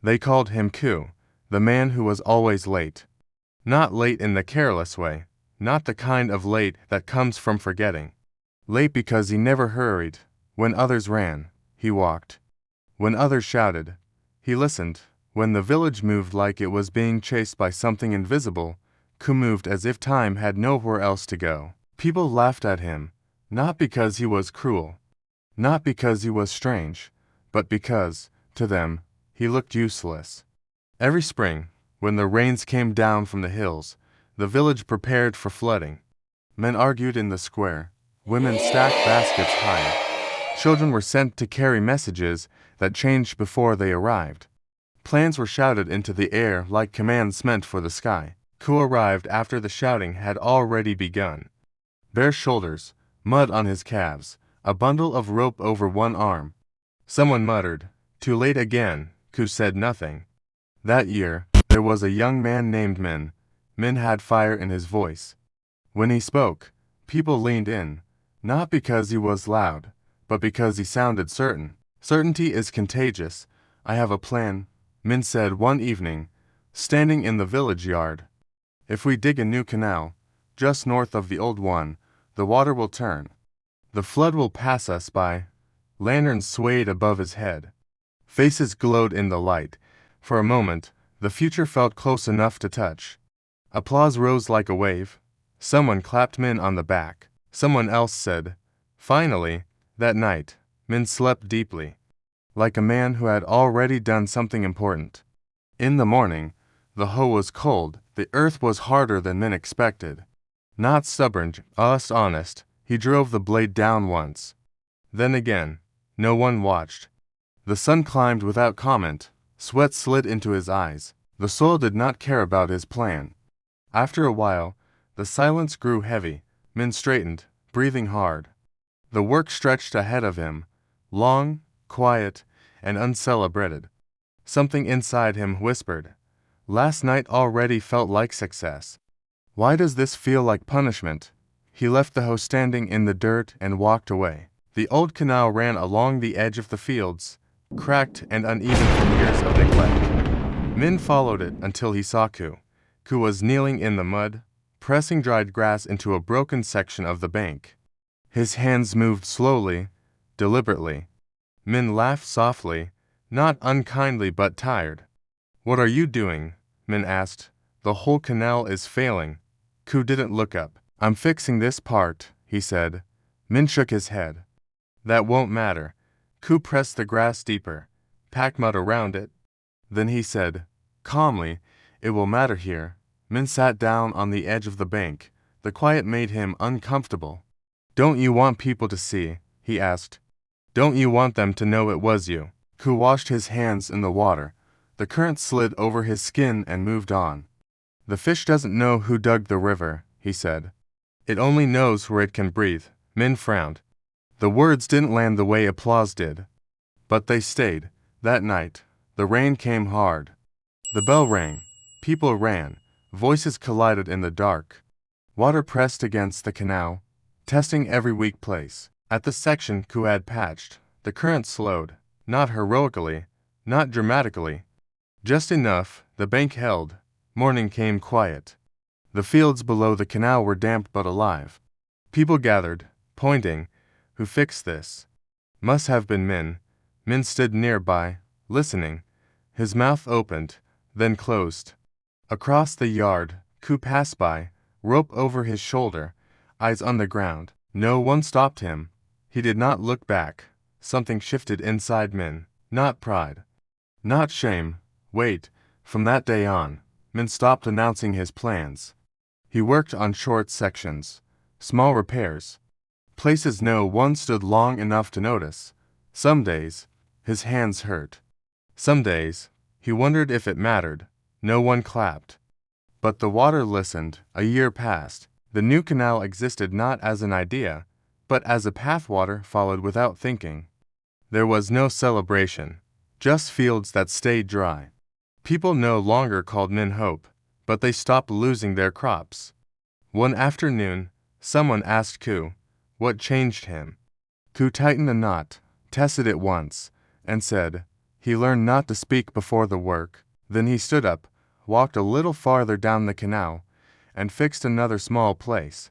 They called him Ku, the man who was always late. Not late in the careless way, not the kind of late that comes from forgetting. Late because he never hurried. When others ran, he walked. When others shouted, he listened. When the village moved like it was being chased by something invisible, Ku moved as if time had nowhere else to go. People laughed at him, not because he was cruel, not because he was strange, but because, to them, he looked useless. Every spring, when the rains came down from the hills, the village prepared for flooding. Men argued in the square, women stacked baskets higher. Children were sent to carry messages that changed before they arrived. Plans were shouted into the air like commands meant for the sky. Ku arrived after the shouting had already begun. Bare shoulders, mud on his calves, a bundle of rope over one arm. Someone muttered, "Too late again." Ku said nothing. That year, there was a young man named Min. Min had fire in his voice. When he spoke, people leaned in, not because he was loud, but because he sounded certain. Certainty is contagious. "I have a plan," Min said one evening, standing in the village yard. "If we dig a new canal, just north of the old one, the water will turn. The flood will pass us by." Lanterns swayed above his head. Faces glowed in the light. For a moment, the future felt close enough to touch. Applause rose like a wave. Someone clapped Min on the back. Someone else said, "Finally." That night, Min slept deeply, like a man who had already done something important. In the morning, the hoe was cold. The earth was harder than Min expected. Not stubborn, just honest, he drove the blade down once. Then again, no one watched. The sun climbed without comment. Sweat slid into his eyes. The soil did not care about his plan. After a while, the silence grew heavy. Min straightened, breathing hard. The work stretched ahead of him, long, quiet, and uncelebrated. Something inside him whispered, "Last night already felt like success. Why does this feel like punishment?" He left the hoe standing in the dirt and walked away. The old canal ran along the edge of the fields, cracked and uneven from years of neglect. Min followed it until he saw Ku. Ku was kneeling in the mud, pressing dried grass into a broken section of the bank. His hands moved slowly, deliberately. Min laughed softly, not unkindly but tired. "What are you doing?" Min asked. "The whole canal is failing." Ku didn't look up. "I'm fixing this part," he said. Min shook his head. "That won't matter." Ku pressed the grass deeper, packed mud around it. Then he said, calmly, "It will matter here." Min sat down on the edge of the bank. The quiet made him uncomfortable. "Don't you want people to see?" he asked. "Don't you want them to know it was you?" Ku washed his hands in the water. The current slid over his skin and moved on. "The fish doesn't know who dug the river," he said. "It only knows where it can breathe." Min frowned. The words didn't land the way applause did. But they stayed. That night, the rain came hard. The bell rang. People ran. Voices collided in the dark. Water pressed against the canal, testing every weak place. At the section Ku had patched, the current slowed. Not heroically, not dramatically. Just enough, the bank held. Morning came quiet. The fields below the canal were damp but alive. People gathered, pointing. Who fixed this? Must have been Min. Min stood nearby, listening. His mouth opened, then closed. Across the yard, Ku passed by, rope over his shoulder, eyes on the ground. No one stopped him. He did not look back. Something shifted inside Min. Not pride. Not shame. Wait. From that day on, Min stopped announcing his plans. He worked on short sections, small repairs, places no one stood long enough to notice. Some days, his hands hurt. Some days, he wondered if it mattered. No one clapped. But the water listened. A year passed. The new canal existed not as an idea, but as a path water followed without thinking. There was no celebration, just fields that stayed dry. People no longer called Min hope, but they stopped losing their crops. One afternoon, someone asked Ku, what changed him? Ku tightened a knot, tested it once, and said, He learned not to speak before the work. Then he stood up, walked a little farther down the canal, and fixed another small place.